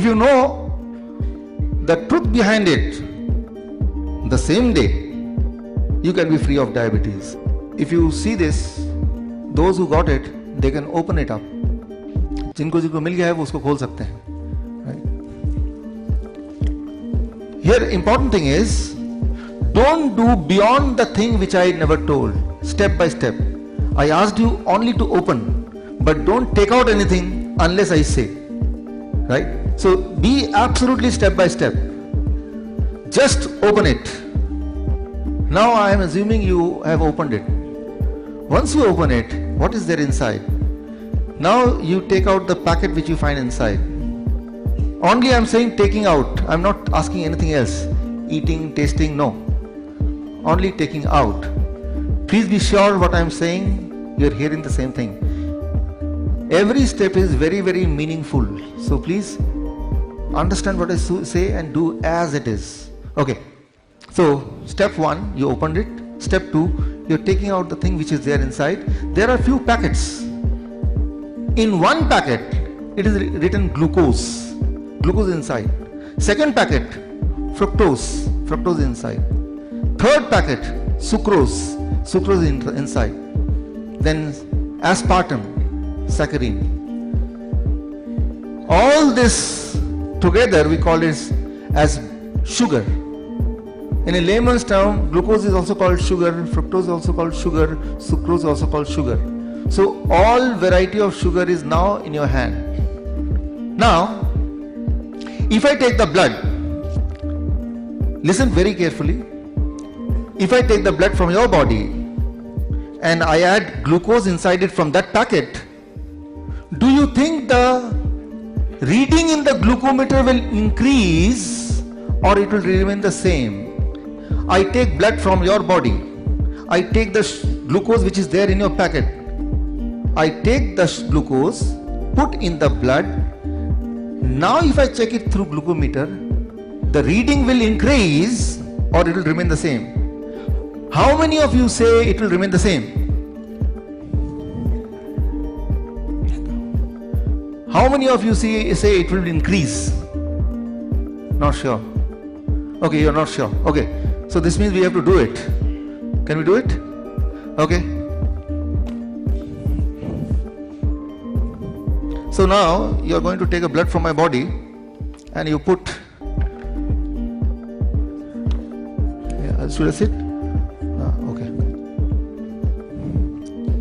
you know the truth behind it, the same day you can be free of diabetes. If you see this, those who got it, they can open it up. जिनको मिल गया है वो उसको खोल सकते हैं. Here important thing is, don't do beyond the thing which I never told. Step by step. I asked you only to open, but don't take out anything unless I say. Right? So be absolutely step by step. Just open it. Now I am assuming you have opened it. Once you open it, what is there inside? Now you take out the packet which you find inside. Only I am saying taking out. I am not asking anything else. Eating, tasting, no. Only taking out. Please be sure what I am saying, you are hearing the same thing. Every step is very, very meaningful. So please understand what I say and do as it is. Okay. So step 1, you opened it. Step 2, you are taking out the thing which is there inside. There are few packets. In one packet, it is written glucose. Glucose inside. Second packet, fructose. Fructose inside. Third packet, sucrose. Sucrose inside. Then aspartame, saccharin. All this together we call it as sugar. In a layman's term, glucose is also called sugar, fructose is also called sugar, sucrose is also called sugar. So all variety of sugar is now in your hand. Now, if I take the blood, listen very carefully. If I take the blood from your body and I add glucose inside it from that packet, do you think the reading in the glucometer will increase or it will remain the same? I take blood from your body. I take the glucose which is there in your packet. I take the glucose, put in the blood. Now if I check it through glucometer, the reading will increase or it will remain the same. How many of you say it will remain the same? How many of you say it will increase? Not sure. Okay, you're not sure. Okay, so this means we have to do it. Can we do it? Okay. So now you are going to take a blood from my body and you put. Should I sit? Okay.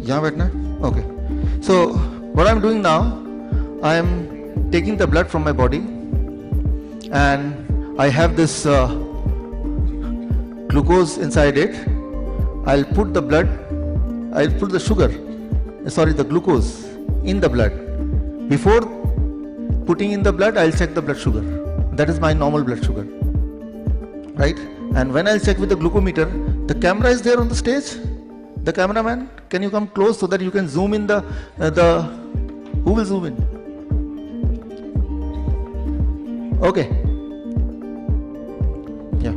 यहाँ बैठना? Okay. So what I'm doing now, I am taking the blood from my body and I have this glucose inside it. I'll put the blood, I'll put the the glucose in the blood. Before putting in the blood, I'll check the blood sugar. That is my normal blood sugar. Right? And when I'll check with the glucometer, the camera is there on the stage. The cameraman, can you come close so that you can zoom in who will zoom in? Okay. Yeah.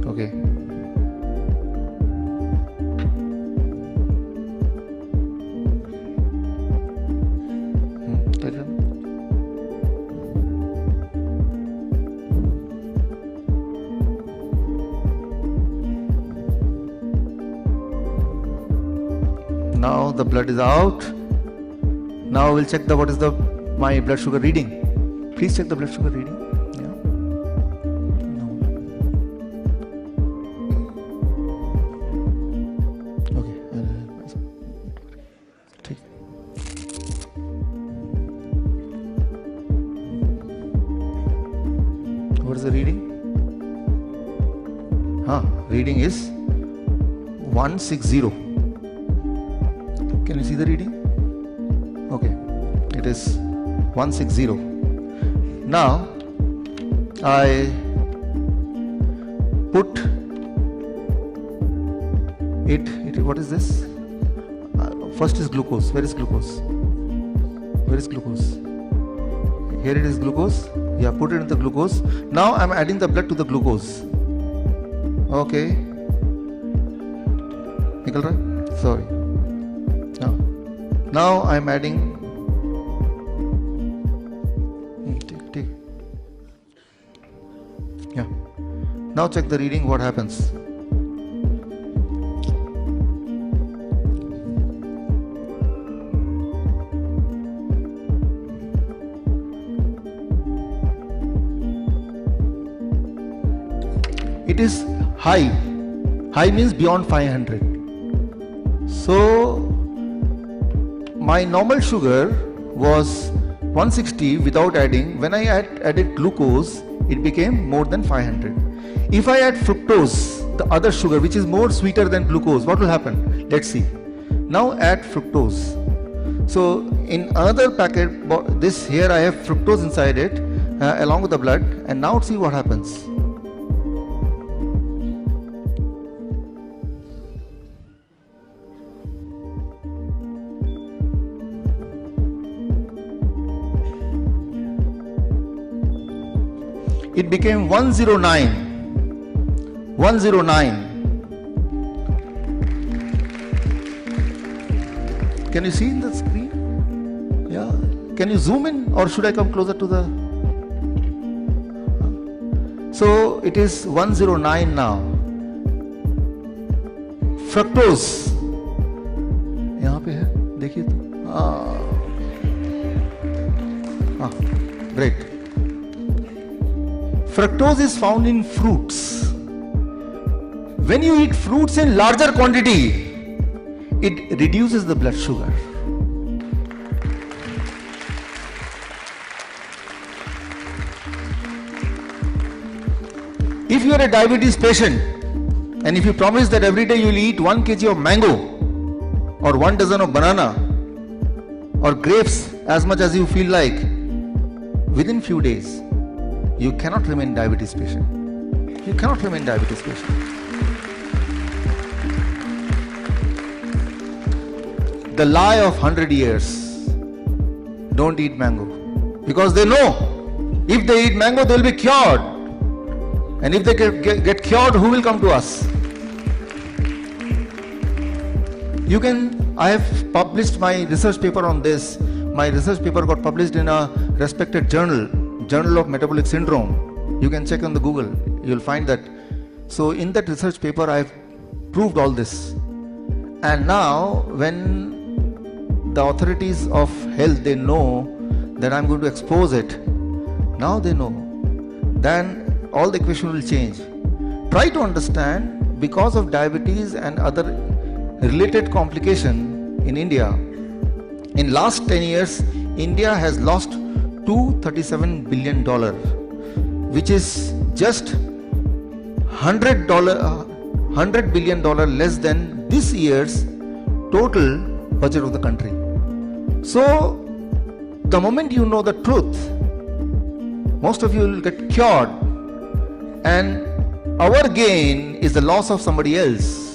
Okay. Now the blood is out. Now we'll check what is my blood sugar reading. Please check the blood sugar reading. Yeah. No. Okay. Take. What is the reading? Reading is 160. Can you see the reading? Okay, it is 160. Now I put it. What is this? First is glucose. Where is glucose? Where is glucose? Here it is glucose. Yeah, put it in the glucose. Now I am adding the blood to the glucose. Okay. निकल रहा है? Sorry. Now Now I am adding. Yeah. Now check the reading, what happens. It is high. High means beyond 500. So my normal sugar was 160 without adding. When I added glucose, it became more than 500. If I add fructose, the other sugar which is more sweeter than glucose, what will happen? Let's see. Now add fructose. So in another packet, this here I have fructose inside it along with the blood, and now see what happens. It became 109. 109. Can you see in the screen? Yeah. Can you zoom in, or should I come closer to the? So it is 109 now. Fructose. यहाँ पे है, देखिए तो. Great. Fructose is found in fruits. When you eat fruits in larger quantity, it reduces the blood sugar. If you are a diabetes patient and if you promise that every day you will eat 1 kg of mango or 1 dozen of banana or grapes as much as you feel like, within few days, you cannot remain diabetes patient. You cannot remain diabetes patient. The lie of 100 years. Don't eat mango. Because they know if they eat mango, they will be cured. And if they get cured, who will come to us? I have published my research paper on this. My research paper got published in a respected journal. Journal of Metabolic Syndrome. You can check on the Google. You will find that. So in that research paper, I have proved all this. And now, when the authorities of health, they know that I am going to expose it. Now they know. Then all the equation will change. Try to understand, because of diabetes and other related complication in India, in last 10 years, India has lost $237 billion, which is just $100 billion less than this year's total budget of the country. So, the moment you know the truth, most of you will get cured, and our gain is the loss of somebody else.